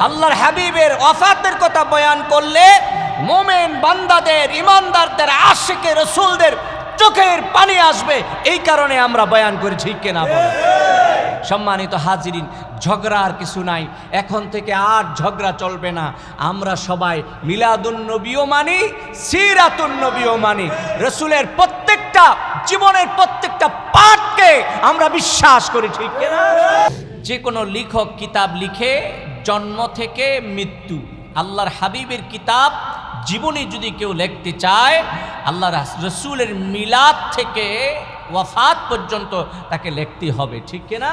আল্লাহর হাবিবের ওয়াফাতের কথা বয়ান করলে মুমিন বান্দাদের, ইমানদারদের, আশিকে রাসূলদের চোখের পানি আসবে। এই কারণে আমরা বয়ান করি, ঠিক কিনা বলেন? সম্মানিত হাজিরিন, ঝগড়া আর কিছু নাই, এখন থেকে আর ঝগড়া চলবে না। আমরা সবাই মিলাদুন নবীও মানি, সিরাতুন নবীও মানি। রাসূলের প্রত্যেকটা জীবনের প্রত্যেকটা পাঠকে আমরা বিশ্বাস করি, ঠিক কিনা? যে কোনো লেখক কিতাব লিখে জন্ম থেকে মৃত্যু, আল্লাহর হাবিবের কিতাব জীবনী যদি কেউ লিখতে চায়, আল্লাহ রাসূলের মিলাদ থেকে ওয়াফাত পর্যন্ত তাকে লিখতে হবে, ঠিক কিনা?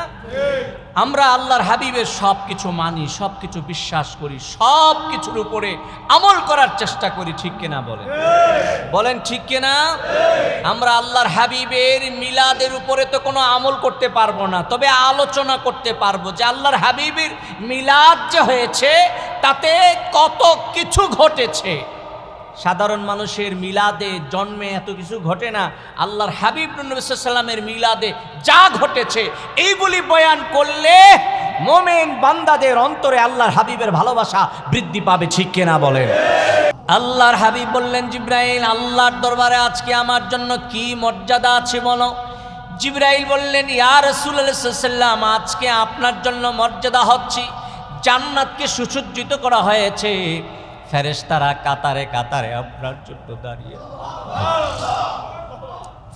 আমরা আল্লাহর হাবিবের সব কিছু মানি, সব কিছু বিশ্বাস করি, সব কিছুর উপরে আমল করার চেষ্টা করি, ঠিক কিনা বলেন? বলেন ঠিক কিনা? আমরা আল্লাহর হাবিবের মিলাদের উপরে তো কোনো আমল করতে পারবো না, তবে আলোচনা করতে পারবো যে আল্লাহর হাবিবের মিলাদ যে হয়েছে তাতে কত কিছু ঘটেছে। সাধারণ মানুষের মিলাদে জন্মে এত কিছু ঘটে না, আল্লাহর হাবিব নবী সাল্লাল্লাহু আলাইহি ওয়াসাল্লামের মিলাদে যা ঘটেছে এইগুলি বয়ান করলে মুমিন বান্দাদের অন্তরে আল্লাহর হাবিবের ভালোবাসা বৃদ্ধি পাবে, ঠিক কিনা বলেন? আল্লাহর হাবিব বললেন, জিবরাইল, আল্লাহর দরবারে আজকে আমার জন্য কি মর্যাদা আছে বলো। জিবরাইল বললেন, ইয়া রাসূলুল্লাহ সাল্লাল্লাহু আলাইহি ওয়াসাল্লাম, আজকে আপনার জন্য মর্যাদা হচ্ছে জান্নাতকে সুসজ্জিত করা হয়েছে, ফেরেশতারা কাতারে কাতারে আপনার জন্য দাঁড়িয়ে,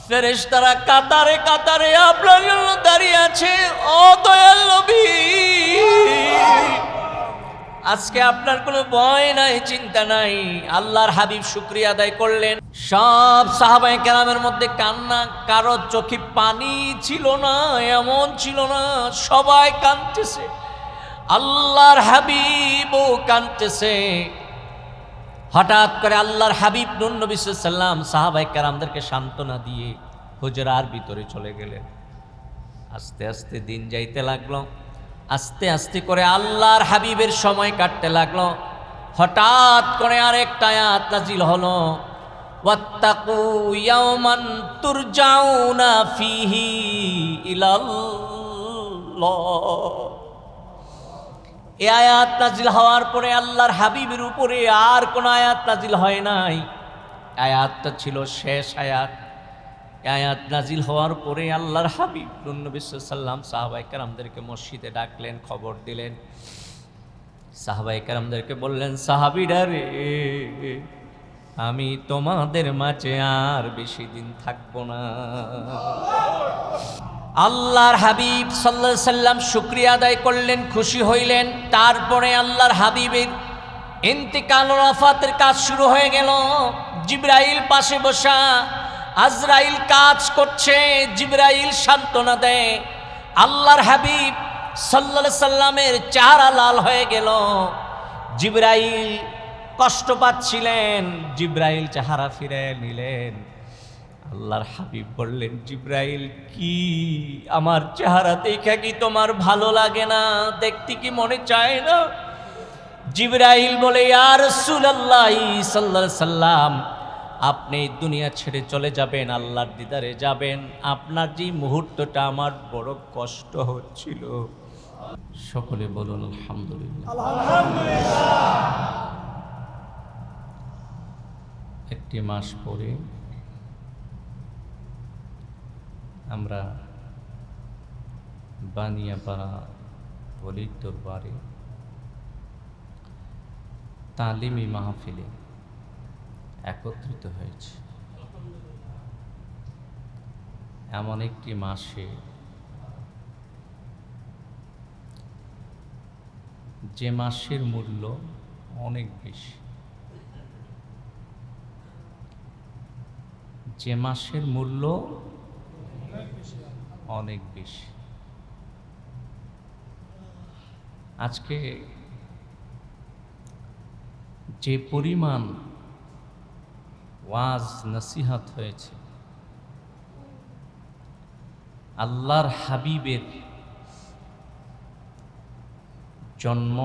ফেরেশতারা কাতারে কাতারে আপনার জন্য দাঁড়িয়ে আছে। ও দয়াল নবী, আজকে আপনার কোনো ভয় নাই, চিন্তা নাই। আল্লাহর হাবিব শুকরিয়া আদায় করলেন। সব সাহাবায়ে কেরামের মধ্যে কান্না, কারো চোখে পানি ছিল না, এমন ছিল না, সবাই কাঁদতেছে, আল্লাহর হাবিবও কাঁদতেছে। হঠাৎ করে আল্লাহর হাবিব নূর নবী সাল্লাল্লাহু আলাইহি ওয়াসাল্লাম সাহাবায়ে কেরামদেরকে সান্ত্বনা দিয়ে হুজরার ভিতরে চলে গেলেন। আস্তে আস্তে দিন যাইতে লাগলো, আস্তে আস্তে করে আল্লাহর হাবিবের সময় কাটতে লাগলো। হঠাৎ করে আরেকটা আয়াত নাজিল হলো, ওয়াত্তাকু ইয়াওমান তুরজাউনা ফিহি ইলাল্লাহ। এই আয়াত নাজিল হওয়ার পরে আল্লাহর হাবিবের উপরে আর কোন আয়াত নাজিল হয় নাই। আয়াতটা ছিল শেষ আয়াত। আয়াত নাজিল হওয়ার পরে আল্লাহর হাবিব নূর নবী সাল্লাল্লাহু আলাইহি ওয়াসাল্লাম সাহাবায়ে কেরামদেরকে মসজিদে ডাকলেন, খবর দিলেন। সাহাবায়ে কেরামদেরকে বললেন, সাহাবীরা রে, আমি তোমাদের মাঝে আর বেশি দিন থাকবো না। আল্লাহর হাবিব সাল্লাল্লাহু আলাইহি ওয়াসাল্লাম শুকরিয়া আদায় করলেন, খুশি হইলেন। তারপরে আল্লাহর হাবিবের ইন্তিকাল ও ওয়াফাতের কাজ শুরু হয়ে গেল। জিবরাইল পাশে বসা, আজরাইল কাজ করছে, জিবরাইল সান্ত্বনা দেয়। আল্লাহর হাবিব সাল্লাল্লাহু আলাইহি ওয়াসাল্লামের চেহারা লাল হয়ে গেল। জিবরাইল কষ্ট পাচ্ছিলেন, জিবরাইল চেহারা ফিরে নিলেন। আল্লাহর হাবিব বললেন, জিবরাইল, কি আমার চেহারা দেখে কি তোমার ভালো লাগে না? দেখতে কি মনে চায় না? জিবরাইল বলে, ইয়া রাসূলুল্লাহ সাল্লাল্লাহু আলাইহি ওয়াসাল্লাম, আপনি দুনিয়া ছেড়ে চলে যাবেন, আল্লাহর দিদারে যাবেন, আপনার যে মুহূর্তটা আমার বড় কষ্ট হচ্ছিল। সকলে বলুন আলহামদুলিল্লাহ। একটি মাস পরে আমরা বানিয়াপাড়া ওলির দরবারে তালিমি মাহফিলে একত্রিত হয়েছে। এমন একটি মাসে যে মাসের মূল্য অনেক বেশি, যে মাসের মূল্য অনেক বেশি। আজকে যে পরিমাণ ওয়াজ নসিহত হয়েছে, আল্লাহর হাবিবের জন্ম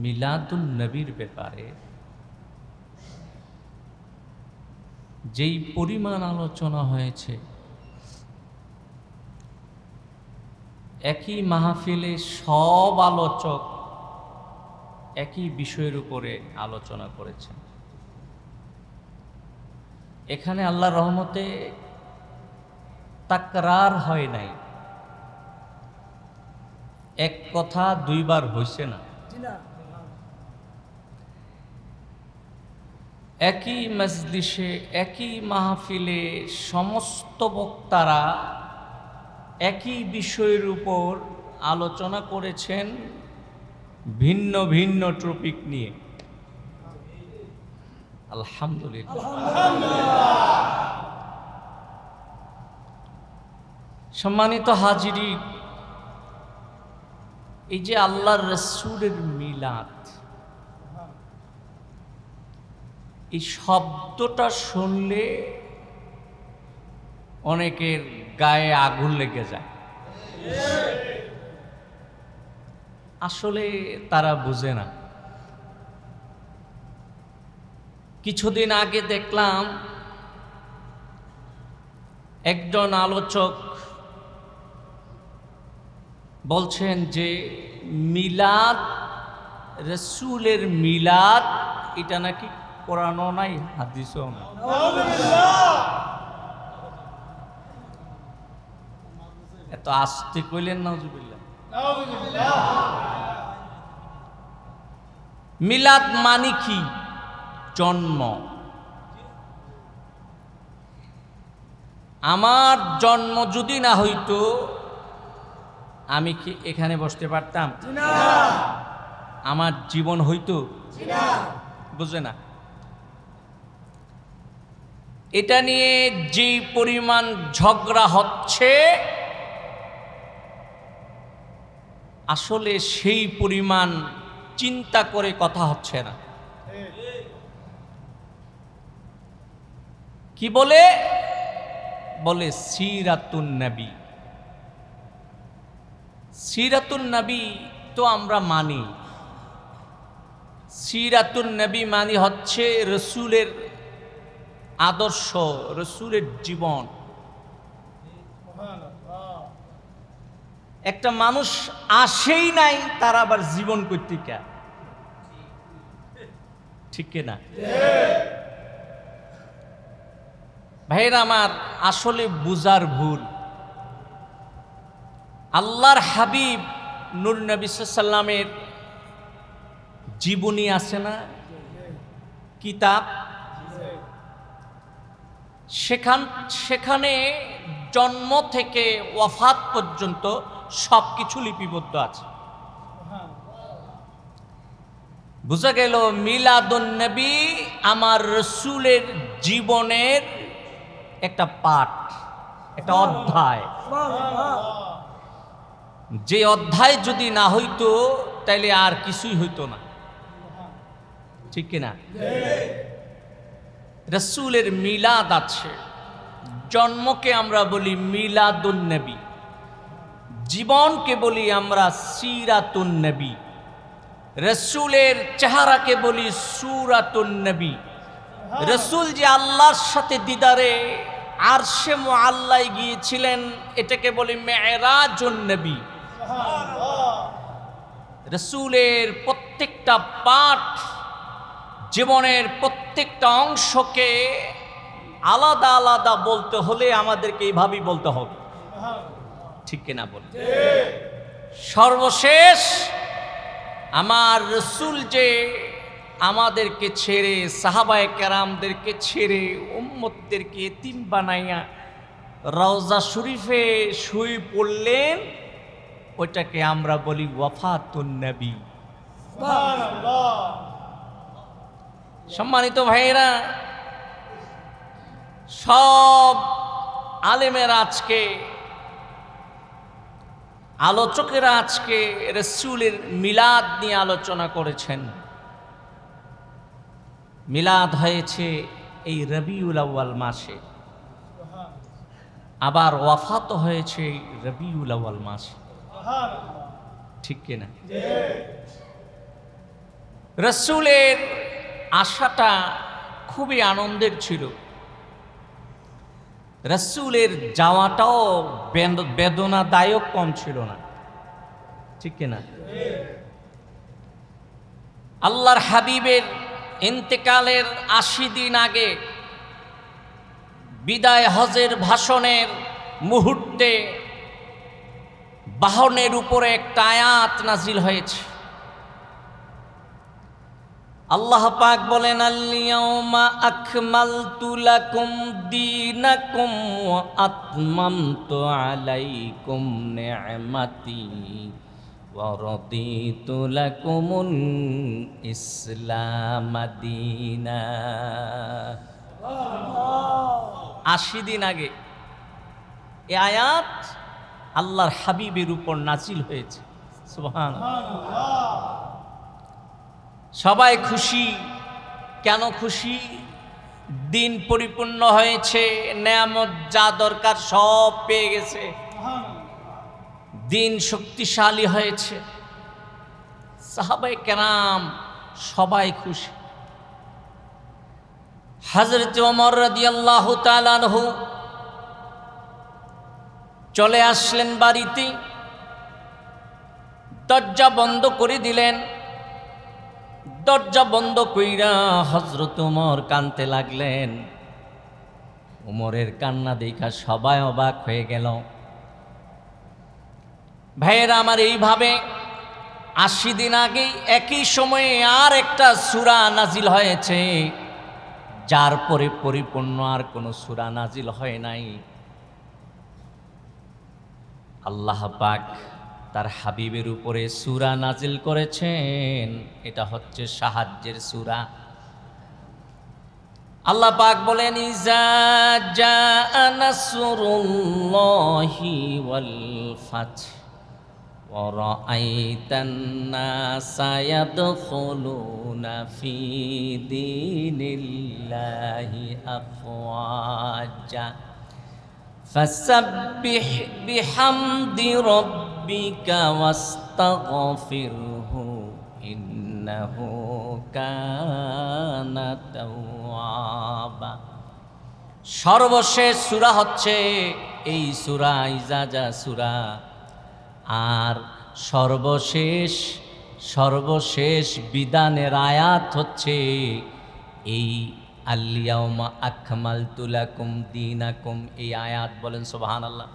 মিলাদুন নবীর ব্যাপারে যেই পরিমাণ আলোচনা হয়েছে, একই মাহফিলে সব আলোচক একই বিষয়ের উপরে আলোচনা করেছেন। এখানে আল্লাহর রহমতে তাকরার হয় নাই, এক কথা দুইবার হইছে না। একই মজলিসে একই মাহফিলে সমস্ত বক্তারা একই বিষয়ের উপর আলোচনা করেছেন ভিন্ন ভিন্ন টপিক নিয়ে। আলহামদুলিল্লাহ। সম্মানিত হাজিরি, এই যে আল্লাহর রাসূলের মিলাদ, এই শব্দটা শুনলে অনেকের গায়ে আগুন লেগে যায়। আসলে তারা বুঝে না। কিছুদিন আগে দেখলাম একজন আলোচক বলছেন যে মিলাদ, রাসূলের মিলাদ এটা নাকি কোরআনও নাই, হাদিসও নাই। এত আস্তে কইলেন নাউজুবিল্লাহ। মিলাদ মানে কি? জন্ম। আমার জন্ম যদি না হইতো আমি কি এখানে বসতে পারতাম? আমার জীবন হইতো? বুঝে না। এটা নিয়ে যে পরিমাণ ঝগড়া হচ্ছে, আসলে সেই পরিমাণ চিন্তা করে কথা হচ্ছে না। কি বলে? বলে সিরাতুন নবী। সিরাতুন নবী তো আমরা মানি। সিরাতুন নবী মানে হচ্ছে রসুলের আদর্শ, রসুলের জীবন। একটা মানুষ আসেই নাই, তার আবার জীবন করতে কে? ঠিক কিনা ভাইরা আমার? আসলে বুজার ভুল। আল্লাহর হাবিব নূর নবী সাল্লামের জীবনী আছে না, কিতাব, সেখানে জন্ম থেকে ওয়াফাত পর্যন্ত সবকিছু লিপিবদ্ধ আছে। বুঝা গেল মিলাদুন নবী আমার রসুলের জীবনের একটা পাঠ, একটা অধ্যায়। যে অধ্যায় যদি না হইতো তাইলে আর কিছুই হইতো না। ঠিক কিনা? রসুলের মিলাদ আছে। জন্মকে আমরা বলি মিলাদুন নবী, জীবনকে বলি আমরা সিরাতুন নবী, রসুলের চেহারাকে বলি সূরাতুন নবী। রসুল যে আল্লাহর সাথে দিদারে আরশে মুআল্লায় গিয়েছিলেন, এটাকে বলি মেরাজুন নবী। রসুলের প্রত্যেকটা পাঠ, জীবনের প্রত্যেকটা অংশকে আলাদা আলাদা বলতে হলে আমাদেরকে এইভাবেই বলতে হবে। ঠিক কিনা বল? সর্বশেষ আমার রসুল যে আমাদেরকে ছেড়ে, সাহাবায়ে কেরামদেরকে ছেড়ে, উম্মতদেরকে এতিম বানাইয়া রওজা শরীফে শুয়ে পড়লেন, ওইটাকে আমরা বলি ওয়াফাতুন নবী। সম্মানিত ভাইয়েরা, সব আলেমেরা আজকে, আলোচকেরা আজকে রসুলের মিলাদ নিয়ে আলোচনা করেছেন। মিলাদ হয়েছে এই রবিউল আউয়াল মাসে, আবার ওয়াফাত হয়েছে এই রবিউল আউয়াল মাসে। ঠিক কিনা? রসুলের আশাটা খুবই আনন্দের ছিল। রসুলের যাওয়াটাও বেদনাদায়ক কম ছিল না। ঠিক কিনা? আল্লাহর হাবিবের ইন্তেকালের ৮০ দিন আগে বিদায় হজের ভাষণের মুহূর্তে বাহনের উপরে একটা আয়াত নাজিল হয়েছে। আল্লাহ পাক বলেন, আল-ইয়াউমা আকমালতু লাকুম দীনাকুম ওয়া আতমামতু আলাইকুম নি'মাতি ওয়া রাদিতু লাকুমুল ইসলাম দীনা। ৮০ দিন আগে এই আয়াত আল্লাহর হাবিবের উপর নাজিল হয়েছে। সুবহানাল্লাহ। সবাই খুশি। কেন খুশি? দিন পরিপূর্ণ হয়েছে, নেয়ামত যা দরকার সব পেয়ে গেছে, দিন শক্তিশালী হয়েছে। সাহাবায়ে কেরাম সবাই খুশি। হযরত ওমর রাদিয়াল্লাহু তাআলা আনহু চলে আসলেন বাড়িতে, দরজা বন্ধ করে দিলেন। দরজা বন্ধ কইরা হযরত ওমর কাঁদতে লাগলেন। ওমরের কান্না দেখা সবাই অবাক হয়ে গেল। ভাইয়েরা আমার, এইভাবে ৮০ দিন আগে একই সময়ে আর একটা সূরা নাজিল হয়েছে, যার পরে পরিপূর্ণ আর কোনো সূরা নাজিল হয় নাই। আল্লাহ পাক তার হাবিবের উপরে সূরা নাজিল করেছেন, এটা হচ্ছে সাহায্যের সূরা। আল্লাহ পাক বলেন, ইজা জাআ নাসরুল্লাহি ওয়াল ফাতহ ওয়া রাআইতান নাসা ইয়াদখুলুনা ফি দীনিল্লাহি আফওয়াজা ফাসাব্বিহ বিহামদি রাব্বিকা ওয়াস্তাগফিরহু ইন্নাহু কানা তাওয়াবা। সর্বশেষ সূরা হচ্ছে এই সূরা ইজাজা সূরা। আর সর্বশেষ বিধানের আয়াত হচ্ছে এই আল-ইয়াউমা আকমালতু লাকুম দীনাকুম, এই আয়াত। বলেন সুবহানাল্লাহ।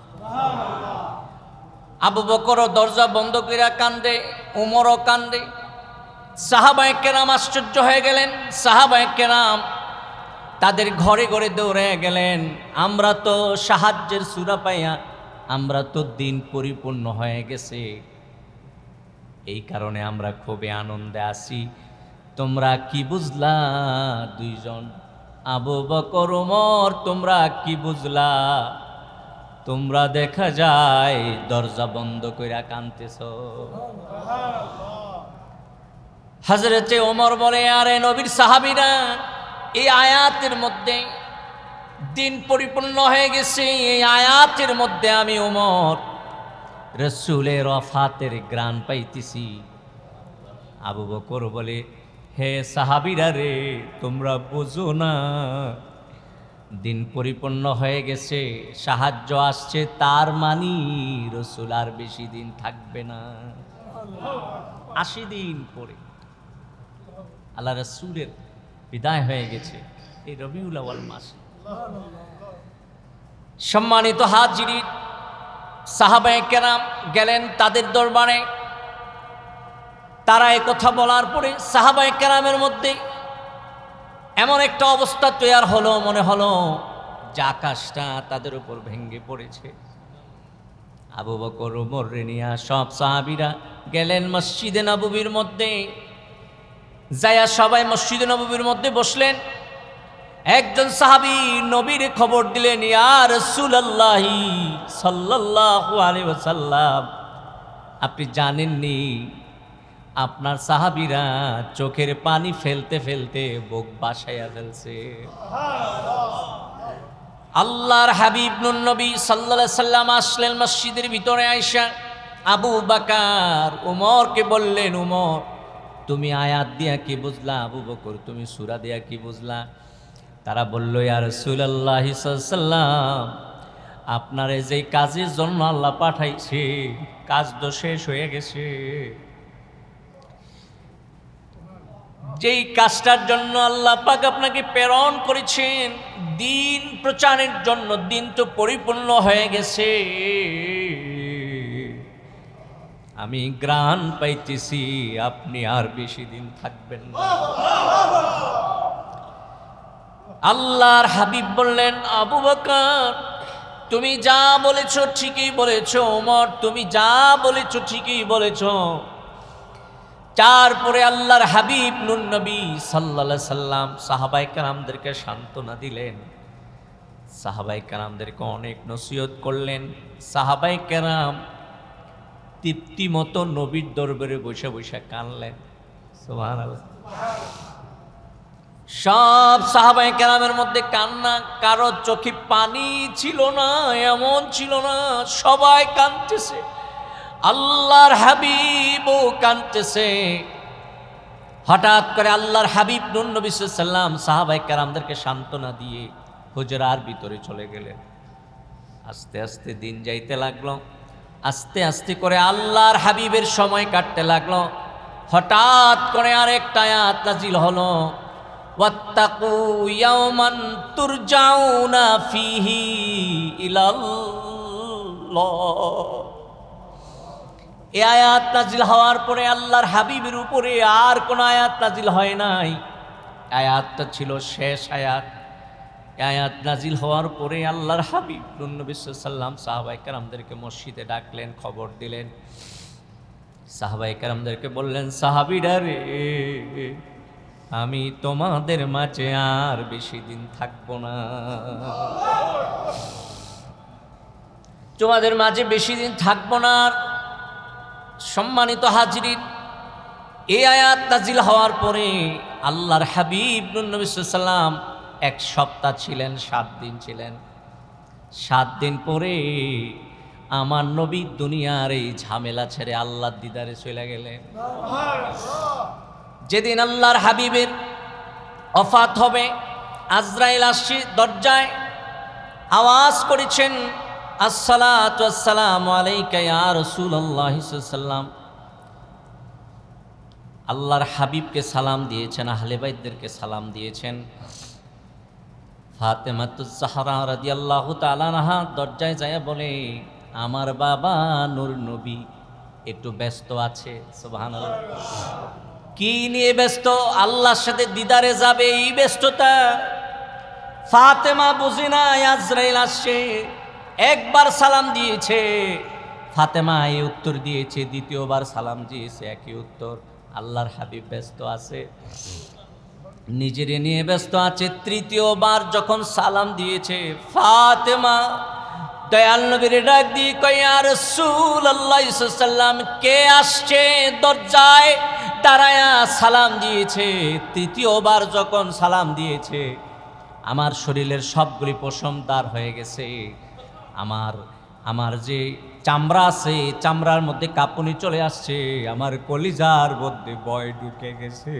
আবু বকর দরজা বন্ধ কইরা কান্দে, উমরও কান্দে। সাহাবায়ে কেরাম আশ্চর্য হয়ে গেলেন। সাহাবায়ে কেরাম তাদের ঘরে ঘরে দৌড়ে গেলেন। আমরা তো সাহায্যের সূরা পাইয়া, আমরা তো দিন পরিপূর্ণ হয়ে গেছে, এই কারণে আমরা খুবই আনন্দে আছি। তোমরা কি বুঝলা? দুইজন, আবু বকর ওমর, তোমরা কি বুঝলা? তোমরা দেখা যায় দরজা বন্ধ কইরা কাঁদতেছ। হযরতে ওমর বলে, আরে নবীর সাহাবীরা, এই আয়াতের মধ্যে দিন পরিপূর্ণ হয়ে গেছে, এই আয়াতের মধ্যে আমি ওমর রাসূলের ওয়াফাতের গ্রাণ পাইতেছি। আবু বকর বলে, হে সাহাবীরা রে, তোমরা বুঝো না, দিন পরিপূর্ণ হয়ে গেছে, সাহায্য আসছে, তার মানে রাসূল আর বেশি দিন থাকবে না। ৮০ দিন পরে আল্লাহ রাসূলের বিদায় হয়ে গেছে এই রবিউল আউয়াল মাসে। সম্মানিত হাজিরিন, সাহাবায়ে কেরাম গেলেন তাদের দরবারে। তারা এই কথা বলার পরে সাহাবায়ে কেরামের মধ্যে এমন একটা অবস্থা তৈরি হলো, মনে হলো যে আকাশটা তাদের উপর ভেঙে পড়েছে। আবু বকর ওমর নিয়া সব সাহাবীরা গেলেন মসজিদে নববীর মধ্যে। যায়া সবাই মসজিদে নববীর মধ্যে বসলেন। একজন সাহাবী নবীর খবর দিলেন, ইয়া রাসূলুল্লাহ সাল্লাল্লাহু আলাইহি ওয়াসাল্লাম, আপনি জানেননি আপনার সাহাবীরা চোখের পানি ফেলতে ফেলতে বুক বাসাইয়া ফেলছে। আল্লাহর হাবিব নূর নবী সাল্লাল্লাহু আলাইহি সাল্লাম আসলেন মসজিদের ভিতরে। আয়েশা আবু বকর ওমরকে বললেন, ওমর, তুমি আয়াত দিয়া কি বুঝলা? আবু বকর, তুমি সূরা দিয়া কি বুঝলা? তারা বলল, ইয়া রাসূলুল্লাহ সাল্লাল্লাহু আলাইহি সাল্লাম, আপনার যে কাজের জন্য আল্লাহ পাঠাইছে, কাজ তো শেষ হয়ে গেছে। যেই কাজটার জন্য আল্লাহ পাক আপনাকে প্রেরণ করেছেন, দিন প্রচারের জন্য, দিন তো পরিপূর্ণ হয়ে গেছে, আমি গ্রাণ পাইতেছি আপনি আর বেশি দিন থাকবেন না। আল্লাহর হাবিব বললেন, আবু বকর তুমি যা বলেছো ঠিকই বলেছো, ওমর তুমি যা বলেছো ঠিকই বলেছো। তারপরে আল্লাহর হাবিব নূর নবী সাল্লাল্লাহু আলাইহি সাল্লাম সাহাবায়ে কেরামদেরকে সান্ত্বনা দিলেন, সাহাবায়ে কেরামদেরকে অনেক নসিহত করলেন। সাহাবায়ে কেরাম তৃপ্তি মতো নবীর দরবারে বসে বসে কানলেন। সুবহানাল্লাহ। সব সাহাবায়ে কেরামের মধ্যে কান্না, কারো চোখে পানি ছিল না, এমন ছিল না, সবাই কাঁদতেছে। আল্লাহর হাবিবও কাঁদতেছে। হঠাৎ করে আল্লাহর হাবিব নূর নবী সাল্লাল্লাহু আলাইহি সাল্লাম সাহাবায়ে কেরামদেরকে সান্ত্বনা দিয়ে হুজরার ভিতরে চলে গেলেন। আস্তে আস্তে দিন যাইতে লাগলো, আস্তে আস্তে করে আল্লাহর হাবিবের সময় কাটতে লাগলো। হঠাৎ করে আরেকটা আয়াত নাজিল হলো, ওয়াত্তাকু ইয়াওমান তুরজাউনা ফিহি ইলাল্লাহ। এই আয়াত নাজিল হওয়ার পরে আল্লাহর হাবিবের উপরে আর কোন আয়াত নাজিল হয় নাই। আয়াতটা ছিল শেষ আয়াত। আয়াত নাজিল হওয়ার পরে আল্লাহর হাবিব নূর নবী সাল্লাল্লাহু আলাইহি সাল্লাম সাহাবায়ে কেরামদেরকে মসজিদে ডাকলেন, খবর দিলেন। সাহাবায়ে কেরামদেরকে বললেন, সাহাবীরা রে, আমি তোমাদের মাঝে আর বেশি দিন থাকবো না, তোমাদের মাঝে বেশি দিন থাকবো না। সম্মানিত হাজিরিন, এই আয়াত নাজিল হওয়ার পরে আল্লাহর হাবিব নূর নবী সাল্লাল্লাহু আলাইহি সাল্লাম 1 সপ্তাহ ছিলেন, 7 দিন ছিলেন। 7 দিন পরে আমার নবী দুনিয়ার এই ঝামেলা ছেড়ে আল্লাহর দিদারে চলে গেলেন। যেদিন আল্লাহর হাবিবের ওফাত হবে, আজরাইল আসছে দরজায়, আওয়াজ করেছেন, আসসালাতু ওয়াসসালামু আলাইকা ইয়া রাসূলুল্লাহ সাল্লাল্লাহু আলাইহি ওয়াসাল্লাম। আল্লাহর হাবিবকে সালাম দিয়েছেন, আহলে বাইতদেরকে সালাম দিয়েছেন। ফাতেমাতুজ জাহরা রাদিয়াল্লাহু তাআলা আনহা দরজায় যায় বলে, আমার বাবা নূর নবী একটু ব্যস্ত আছে। সুবহানাল্লাহ। কি নিয়ে ব্যস্ত? আল্লাহর সাথে দিদারে যাবে, এই ব্যস্ততা। ফাতেমা বুঝি না আজরাইল আসছে। একবার সালাম দিয়েছে, ফাতেমা এই উত্তর দিয়েছে, দ্বিতীয়বার সালাম দিয়েছে, একই উত্তর। আল্লাহর হাবিব ব্যস্ত আছে, নিজের নিয়ে ব্যস্ত আছে। তৃতীয়বার যখন সালাম দিয়েছে, ফাতেমা দয়াল নবীর ডাক দিয়ে কয়, ইয়া রাসূলুল্লাহ সাল্লাল্লাহু আলাইহি ওয়াসাল্লাম, কে আসছে? দরজায় দাঁড়ায়া সালাম দিয়েছে। তৃতীয়বার যখন সালাম দিয়েছে, আমার শরীরের সবগুলি পশম দাঁড় হয়ে গেছে। আমার যে চামড়া আছে, চামড়ার মধ্যে কাঁপুনি চলে আসছে, আমার কলিজার মধ্যে ভয় ঢুকে গেছে।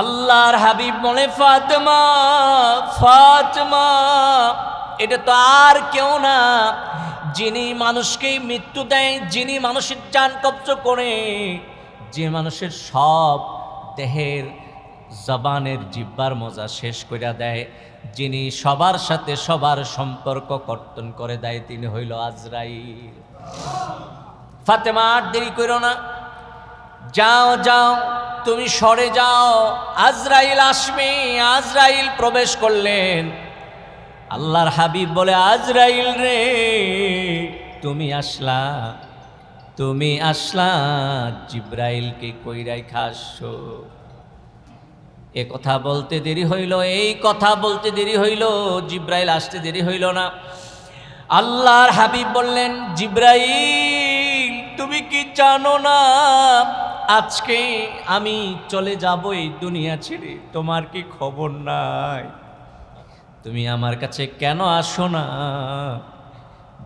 আল্লাহর হাবিব বলে, ফাতেমা, ফাতেমা, এটা তো আর কেউ না, যিনি মানুষকে মৃত্যু দেয়, যিনি মানুষের জান কবজ করে, যে মানুষের সব দেহের জবানের জিহ্বার মজা শেষ করে দেয়, যিনি সবার সাথে সবার সম্পর্ক কর্তন করে দেয়, তিনি হইল আজরাইল। ফাতেমা, আর দেরি করো না, যাও যাও, তুমি সরে যাও, আজরাইল আসবে। আজরাইল প্রবেশ করলেন। আল্লাহর হাবিব বলে, আজরাইল রে, তুমি আসলা, তুমি আসলা, জিব্রাইলকে কই রাইখা আসছো? এ কথা বলতে দেরি হইল, এই কথা বলতে দেরি হইল, জিব্রাইল আসতে দেরি হইল না। আল্লাহর হাবিব বললেন, জিব্রাইল, তুমি কি জানো না আজকে আমি চলে যাব এই দুনিয়া ছেড়ে? তোমার কি খবর নাই? তুমি আমার কাছে কেন আসো না?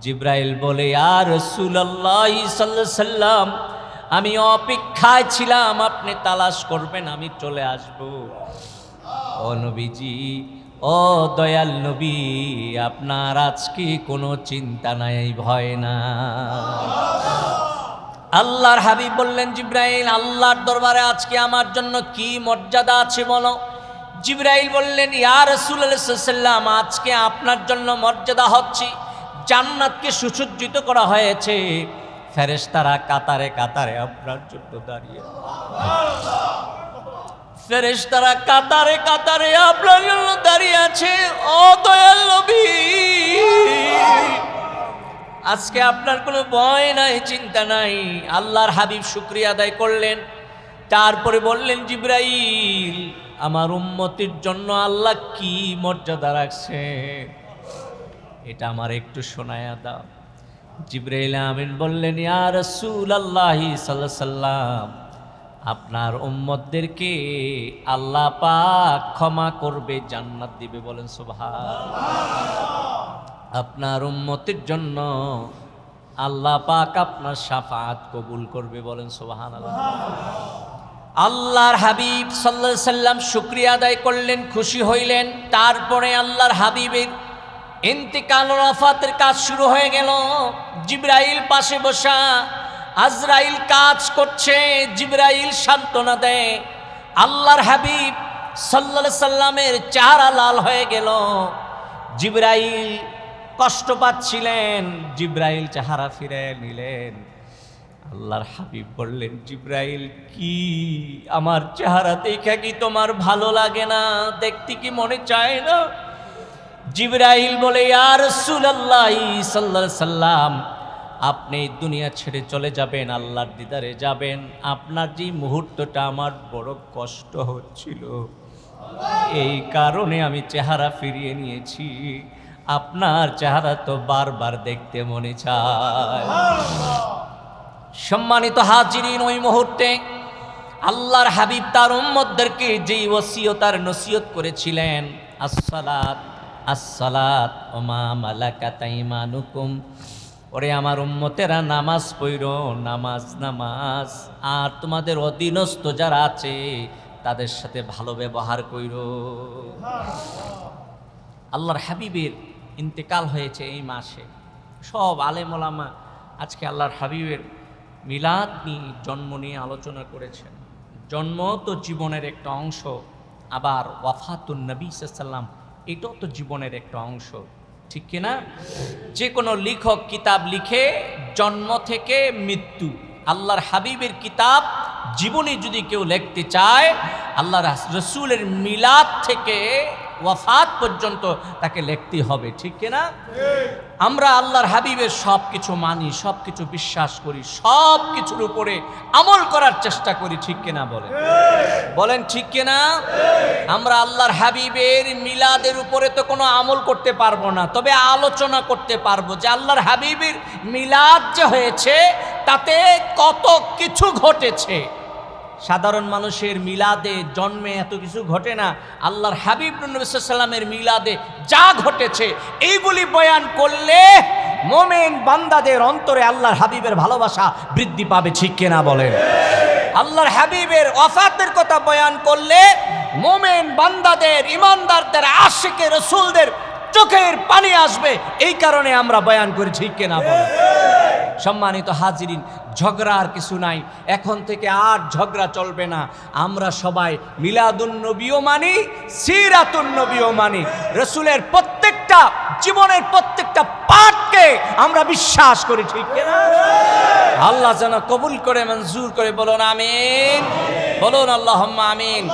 জিব্রাইল বলে, ইয়া রাসূলুল্লাহ সাল্লাল্লাহু আলাইহি সাল্লাম, আমি অপেক্ষায় ছিলাম, আপনি তালাশ করবেন, আমি চলে আসব। ও নবীজি, ও দয়াল নবী, আপনার আজকে কোনো চিন্তা নাই, ভয় না। আল্লাহর হাবিব বললেন, জিবরাইল, আল্লাহর দরবারে আজকে আমার জন্য কি মর্যাদা আছে বলো। জিবরাইল বললেন, ইয়া রাসূলুল্লাহ সাল্লাল্লাহু আলাইহি ওয়াসাল্লাম, আজকে আপনার জন্য মর্যাদা হচ্ছে জান্নাতকে সুসজ্জিত করা হয়েছে, ফেরেশতারা কাতারে কাতারে আপনার জন্য দাঁড়িয়ে, ফেরেশতারা কাতারে কাতারে আপনার জন্য দাঁড়িয়ে আছে। ও দয়াল নবী, আজকে আপনার কোনো ভয় নাই, চিন্তা নাই। আল্লাহর হাবিব শুকরিয়া আদায় করলেন, তারপরে বললেন, জিবরাইল, আমার উম্মতের জন্য আল্লাহ কি মর্যাদা রাখছে এটা আমার একটু শোনায়া দাও। জিবরাইল আমিন বললেন, ইয়া রাসূলুল্লাহ সাল্লাল্লাহু আলাইহি সাল্লাম, আপনার উম্মতদেরকে আল্লাহ পাক ক্ষমা করবে, জান্নাত দিবে। বলেন সুবহানাল্লাহ। আপনার উম্মতের জন্য আল্লাহ পাক আপনার শাফাআত কবুল করবে। বলেন সুবহানাল্লাহ। আল্লাহর হাবিব সাল্লাল্লাহু আলাইহি সাল্লাম শুকরিয়া আদায় করলেন, খুশি হইলেন। তারপরে আল্লাহর হাবিবের ইন্তিকাল ও ওয়াফাতের কাজ শুরু হয়ে গেল। জিবরাইল পাশে বসা, আজরাইল কাজ করছে, জিবরাইল সান্ত্বনা দেয়। আল্লাহর হাবিব সাল্লাল্লাহু আলাইহি সাল্লামের চেহারা লাল হয়ে গেল। জিবরাইল কষ্ট পাচ্ছিলেন, জিবরাইল চেহারা ফিরে নিলেন। আল্লাহর হাবিব বললেন, জিবরাইল, কি আমার চেহারা দেখে কি তোমার ভালো লাগে না? দেখতে কি মনে চায় না? জিবরাইল বলে, ইয়া রাসূলুল্লাহ সাল্লাল্লাহু আলাইহি সাল্লাম, আপনি দুনিয়া ছেড়ে চলে যাবেন, আল্লাহর দিদারে যাবেন। আপনার যে মুহূর্তটা আমার বড় কষ্ট হচ্ছিল, এই কারণে আমি চেহারা ফিরিয়ে নিয়েছি। আপনার চেহারা তো বারবার দেখতে মনে চায়। সম্মানিত হাজিরিন, ওই মুহূর্তে আল্লাহর হাবিব তার উম্মতদেরকে যেই ওসিয়ত আর নসিহত করেছিলেন, আসসালাত আসসালাত ওয়া মা মালাকাত আইমানুকুম, ওরে আমার উম্মতেরা নামাজ পড়ো, নামাজ নামাজ, আর তোমাদের অধীনস্থ যারা আছে তাদের সাথে ভালো ব্যবহার কইরো। আল্লাহর হাবিবের ইন্তেকাল হয়েছে এই মাসে। সব আলেম ওলামা আজকে আল্লাহর হাবিবের মিলাদ নিয়ে, জন্ম নিয়ে আলোচনা করেছেন। জন্ম তো জীবনের একটা অংশ, আবার ওয়াফাতুন নবী সাল্লাল্লাহু আলাইহি ওয়াসাল্লাম এটাও তো জীবনের একটা অংশ, ঠিক কিনা? যে কোনো লেখক কিতাব লিখে জন্ম থেকে মৃত্যু, আল্লাহর হাবিবের কিতাব জীবনী যদি কেউ লিখতে চায়, আল্লাহ রসুলের মিলাদ থেকে ওয়াফাত পর্যন্ত তাকে লিখতে হবে, ঠিক কিনা? আমরা আল্লাহর হাবিবের সব কিছু মানি, সব কিছু বিশ্বাস করি, সব কিছুর উপরে আমল করার চেষ্টা করি, ঠিক কিনা? বলেন ঠিক কিনা? আমরা আল্লাহর হাবিবের মিলাদের উপরে তো কোনো আমল করতে পারবো না, তবে আলোচনা করতে পারবো যে আল্লাহর হাবিবের মিলাদ যে হয়েছে তাতে কত কিছু ঘটেছে। সাধারণ মানুষের মিলাদে জন্মে এত কিছু ঘটে না, আল্লাহর হাবিব নবী সাল্লাল্লাহু আলাইহি ওয়াসাল্লামের মিলাদে যা ঘটেছে এইগুলি বয়ান করলে মুমিন বান্দাদের অন্তরে আল্লাহর হাবিবের ভালোবাসা বৃদ্ধি পাবে, ঠিক কিনা বলেন? আল্লাহর হাবিবের ওয়াফাতের কথা বয়ান করলে মুমিন বান্দাদের, ইমানদারদের, আশিকে রাসূলদের চোখের পানি আসবে, এই কারণে আমরা বয়ান করি, ঠিক কিনা বলেন? সম্মানিত হাজিরিন, ঝগড়ার কিছু নাই, এখন থেকে আর ঝগড়া চলবে না। আমরা সবাই মিলাদুন নবীও মানি, সিরাতুন নবীও মানি। রাসূলের প্রত্যেকটা জীবনের প্রত্যেকটা পাঠকে আমরা বিশ্বাস করি, ঠিক কিনা? আল্লাহ যেন কবুল করে, মঞ্জুর করে। বলুন আমিন, বলুন আল্লাহুম্মা আমিন।